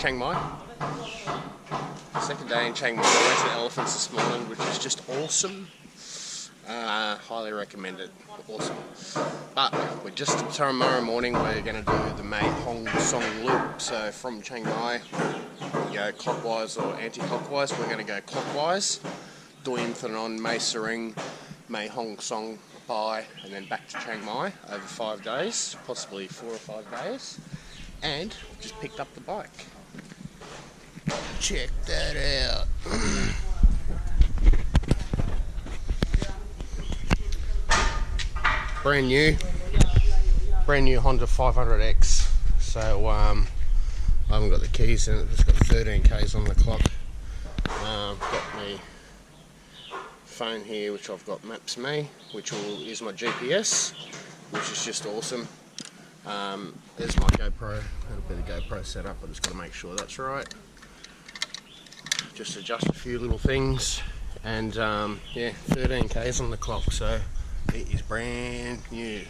Chiang Mai. Second day in Chiang Mai. I went to the elephants this morning, which is just awesome. Highly recommend it. Awesome. But we're just tomorrow morning we're going to do the Mae Hong Soong Loop. So from Chiang Mai, we go clockwise or anti-clockwise. We're going to go clockwise. Doi Inthanon, Mae Sering, Mae Hong Soong Loop, and then back to Chiang Mai over 5 days, possibly 4 or 5 days. And just picked up the bike. Check that out. brand new Honda 500X. So I haven't got the keys in it, just got 13 Ks on the clock. Got my phone here, which I've got Maps Me, which is my GPS, which is just awesome. There's my GoPro, a bit of GoPro setup. I just got to make sure that's right. Just adjust a few little things, and yeah, 13 Ks on the clock, so it is brand new.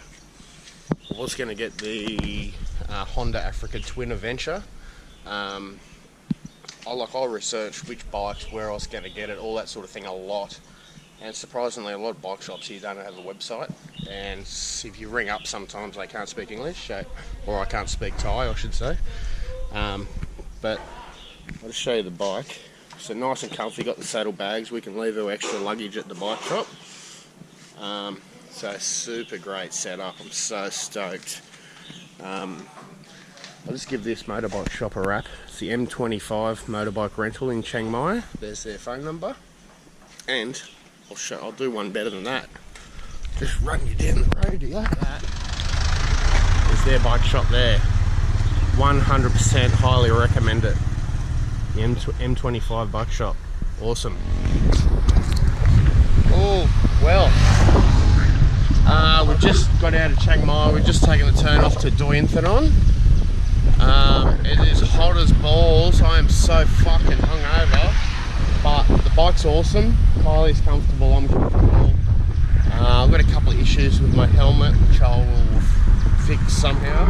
I was going to get the Honda Africa Twin Adventure. I'll research which bikes, where I was going to get it, all that sort of thing a lot. And surprisingly, a lot of bike shops here don't have a website. And if you ring up, sometimes they can't speak English, or I can't speak Thai, I should say. But I'll just show you the bike. So nice and comfy, got the saddle bags. We can leave our extra luggage at the bike shop. So super great setup. I'm so stoked. I'll just give this motorbike shop a wrap. It's the M25 motorbike rental in Chiang Mai. There's their phone number. And I'll do one better than that. Just run you down the road here. There's their bike shop there. 100% highly recommend it. The M25 bike shop. Awesome. Oh, well. We've just got out of Chiang Mai. We've just taken the turn off to Doi Inthanon. It is hot as balls. I am so fucking hungover. But the bike's awesome. Kylie's comfortable, I'm comfortable. I've got a couple of issues with my helmet, which I will fix somehow.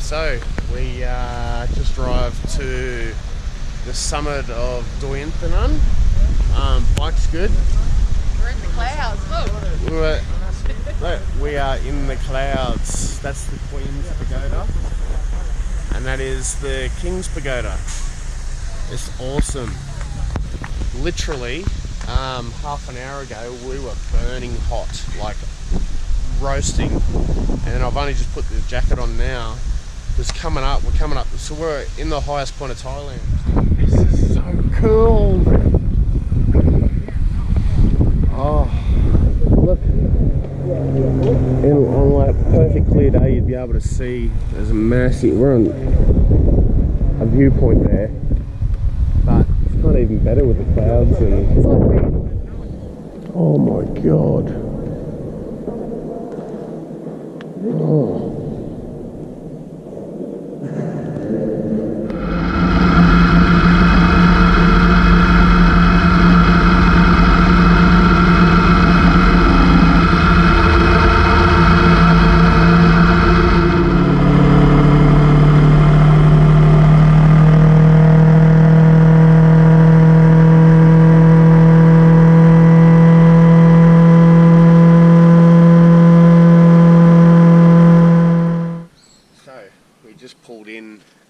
So we just arrived to the summit of Doi Inthanon. Bike's good. We're in the clouds, look. We are in the clouds. That's the Queen's Pagoda. And that is the King's Pagoda. It's awesome. Literally, half an hour ago we were burning hot, like roasting. And then I've only just put the jacket on now. We're coming up, so we're in the highest point of Thailand. This is so cool. Oh, look. And on like a perfect clear day, you'd be able to see there's a massive, we're on a viewpoint there, but it's not even better with the clouds and, oh my god. Oh.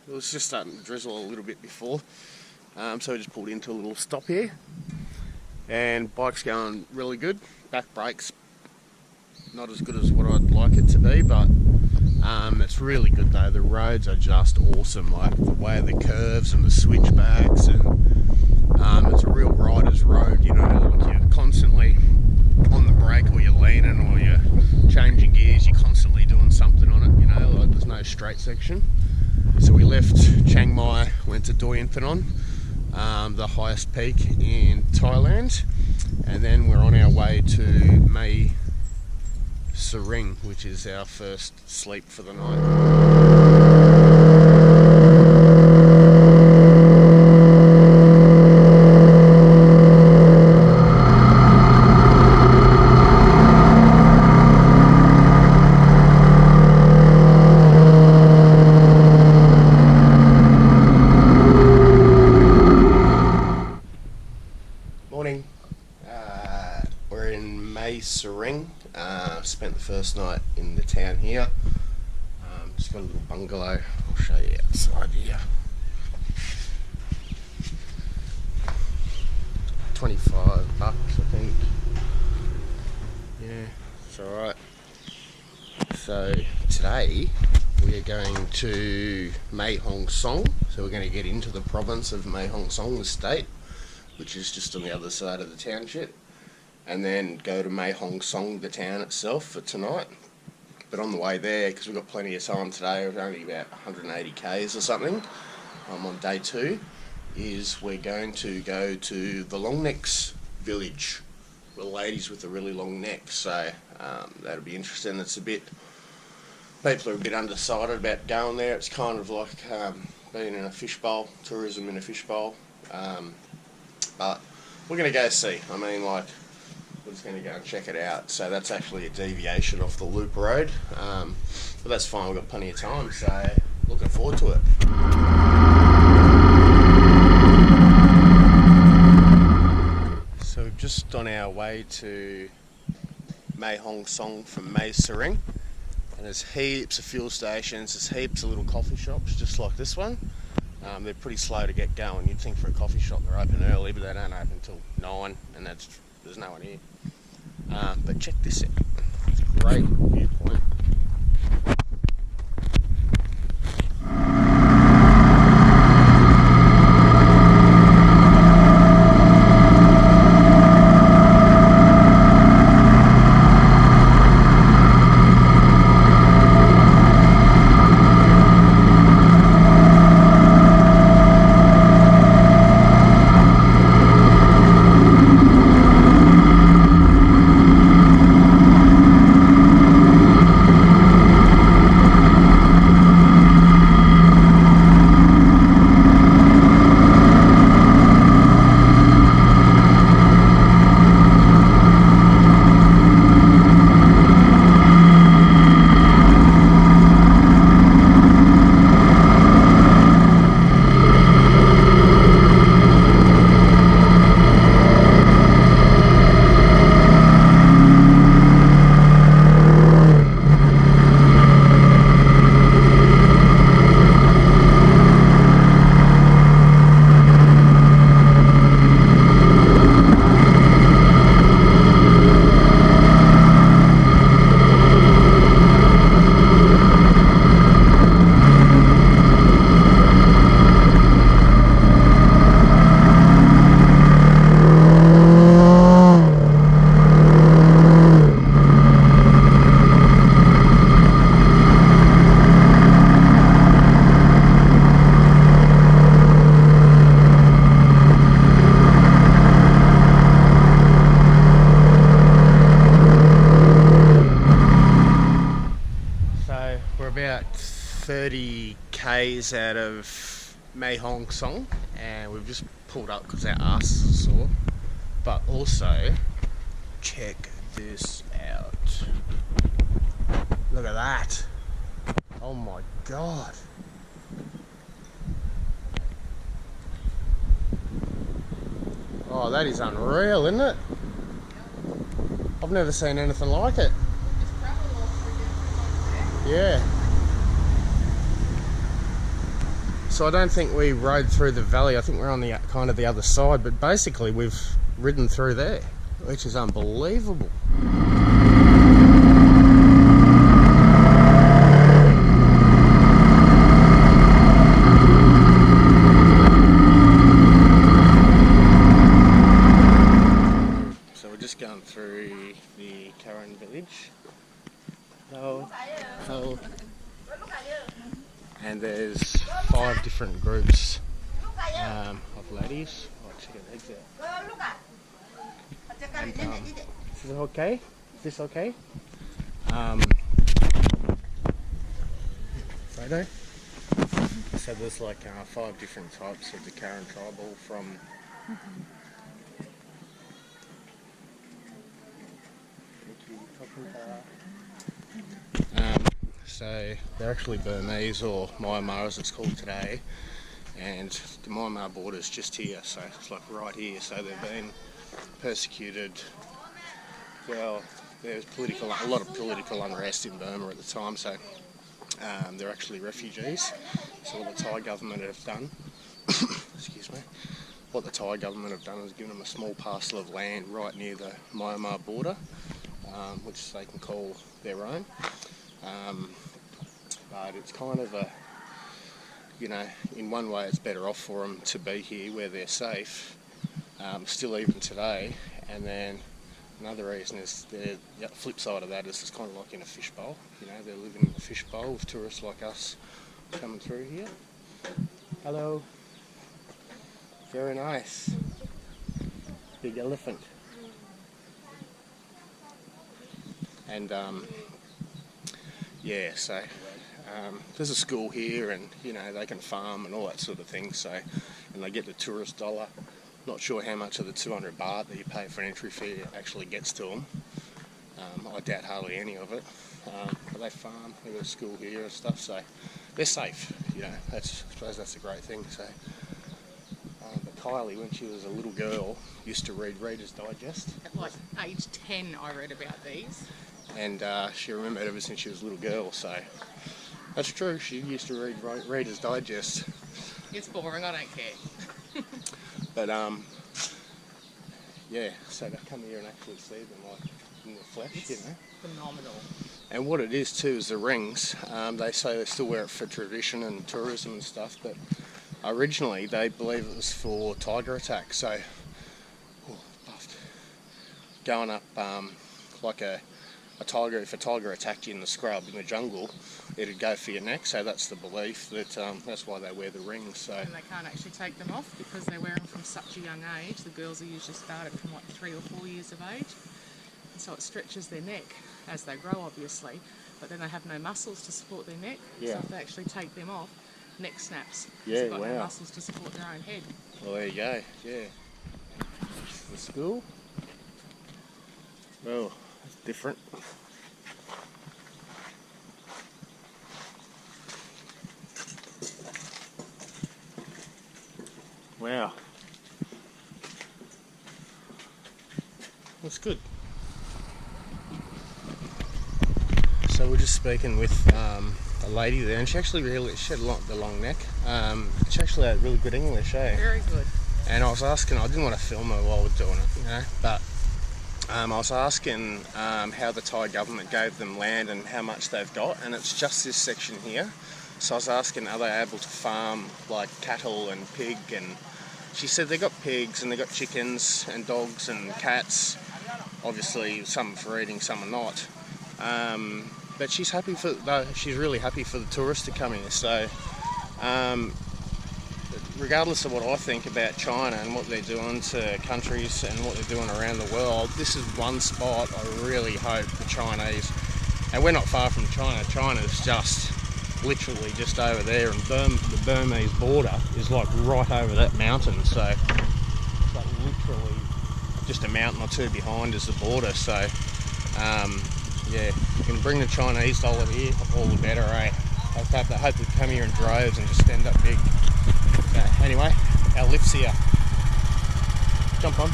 It was just starting to drizzle a little bit before, so we just pulled into a little stop here, and bike's going really good. Back brakes not as good as what I'd like it to be, but it's really good though. The roads are just awesome, like the way of the curves and the switchbacks, and it's a real rider's road, you know, like you're constantly most straight section. So we left Chiang Mai, went to Doi Inthanon, the highest peak in Thailand, and then we're on our way to Mae Hong Soong, which is our first sleep for the night. Morning. We're in Mae Hong Soong. Spent the first night in the town here. Just got a little bungalow. I'll show you outside here. 25 bucks, I think. Yeah, it's alright. So today we are going to Mae Hong Soong. So we're going to get into the province of Mae Hong Soong, the state, which is just on the other side of the township, and then go to Mae Hong Soong, the town itself, for tonight. But on the way there, because we've got plenty of time today, we're only about 180 k's or something, on day 2, is we're going to go to the longnecks village, the ladies with the really long necks. So that'll be interesting. People are a bit undecided about going there. It's kind of like being in a fishbowl, tourism in a fishbowl. But we're going to go see. I mean, like, we're just going to go and check it out. So that's actually a deviation off the loop road. But that's fine, we've got plenty of time, so looking forward to it. So we're just on our way to Mae Hong Soong from Mae Hong Soong. And there's heaps of fuel stations, there's heaps of little coffee shops just like this one. They're pretty slow to get going. You'd think for a coffee shop they're open early, but they don't open until 9, and there's no one here. But check this out. It's a great viewpoint. We're about 30 k's out of Mae Hong Soong, and we've just pulled up because our asses are sore. But also, check this out. Look at that. Oh my god. Oh, that is unreal, isn't it? I've never seen anything like it. Yeah. So I don't think we rode through the valley. I think we're on the kind of the other side, but basically we've ridden through there, which is unbelievable. So we're just going through the Karen village. Oh. And there's 5 different groups of ladies. Oh, check it, eggs out. And, is it okay? Is this okay? Photo. So there's like 5 different types of the Karen tribe, all from so they're actually Burmese, or Myanmar as it's called today, and the Myanmar border's just here, so it's like right here. So they've been persecuted. Well, there's a lot of political unrest in Burma at the time, so they're actually refugees. So what the Thai government have done, excuse me, what the Thai government have done is given them a small parcel of land right near the Myanmar border, which they can call their own. But it's kind of a, in one way it's better off for them to be here where they're safe, still even today. And then another reason is the flip side of that is it's kind of like in a fishbowl. They're living in a fishbowl with tourists like us coming through here. Hello. Very nice. Big elephant. And yeah, so there's a school here, and they can farm and all that sort of thing. So, and they get the tourist dollar. Not sure how much of the 200 baht that you pay for an entry fee actually gets to them. I doubt hardly any of it. But they farm. They've got a school here and stuff, so they're safe. I suppose that's a great thing. So, but Kylie, when she was a little girl, used to read Reader's Digest. At like age 10, I read about these. And she remembered ever since she was a little girl, so that's true. She used to read Reader's Digest. It's boring, I don't care. But yeah, so to come here and actually see them like in the flesh, It's phenomenal. And what it is too is the rings. They say they still wear it for tradition and tourism and stuff, but originally they believe it was for tiger attacks. So going up like a tiger, if a tiger attacked you in the scrub in the jungle, it'd go for your neck. So that's the belief that that's why they wear the rings. So. And they can't actually take them off because they wear them from such a young age. The girls are usually started from like 3 or 4 years of age, and so it stretches their neck as they grow, obviously. But then they have no muscles to support their neck. Yeah. So if they actually take them off, neck snaps. Yeah, they've got wow. no muscles to support their own head. Well, there you go. Yeah. The school. Oh, it's different. Wow. That's good. So we're just speaking with a lady there, and she actually had the long neck. She actually had really good English, eh? Very good. And I was asking, I didn't want to film her while we're doing it, but I was asking how the Thai government gave them land and how much they've got, and it's just this section here. So I was asking, are they able to farm like cattle and pig? And she said they got pigs and they got chickens and dogs and cats. Obviously, some for eating, some are not. But she's really happy for the tourists to come here. So, regardless of what I think about China and what they're doing to countries and what they're doing around the world, this is one spot I really hope the Chinese, and we're not far from China. China's just literally just over there, and the Burmese border is like right over that mountain. So it's like literally just a mountain or two behind is the border. So yeah, you can bring the Chinese dollar here, all the better, eh? I hope they come here in droves and just end up big. Anyway, our lift's here. Jump on.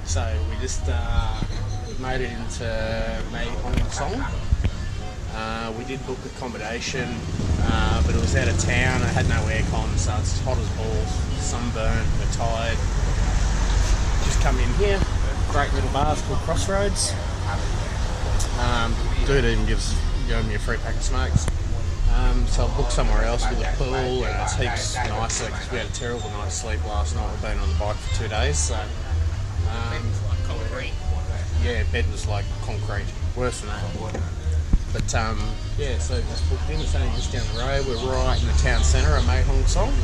So we just made it into Mae Hong Soong. We did book accommodation, but it was out of town. I had no aircon, so it's hot as balls. Sunburned, we're tired. Just come in here. Great little bar called Crossroads. Dude even gave me a free pack of smokes. So I booked somewhere else with a pool, and it's heaps nicer because we had a terrible night's sleep last night. We've been on the bike for 2 days, so Concrete. Yeah, bed was like concrete. Worse than that. But yeah, so just booked in. It's only just down the road. We're right in the town centre of Mae Hong Soong.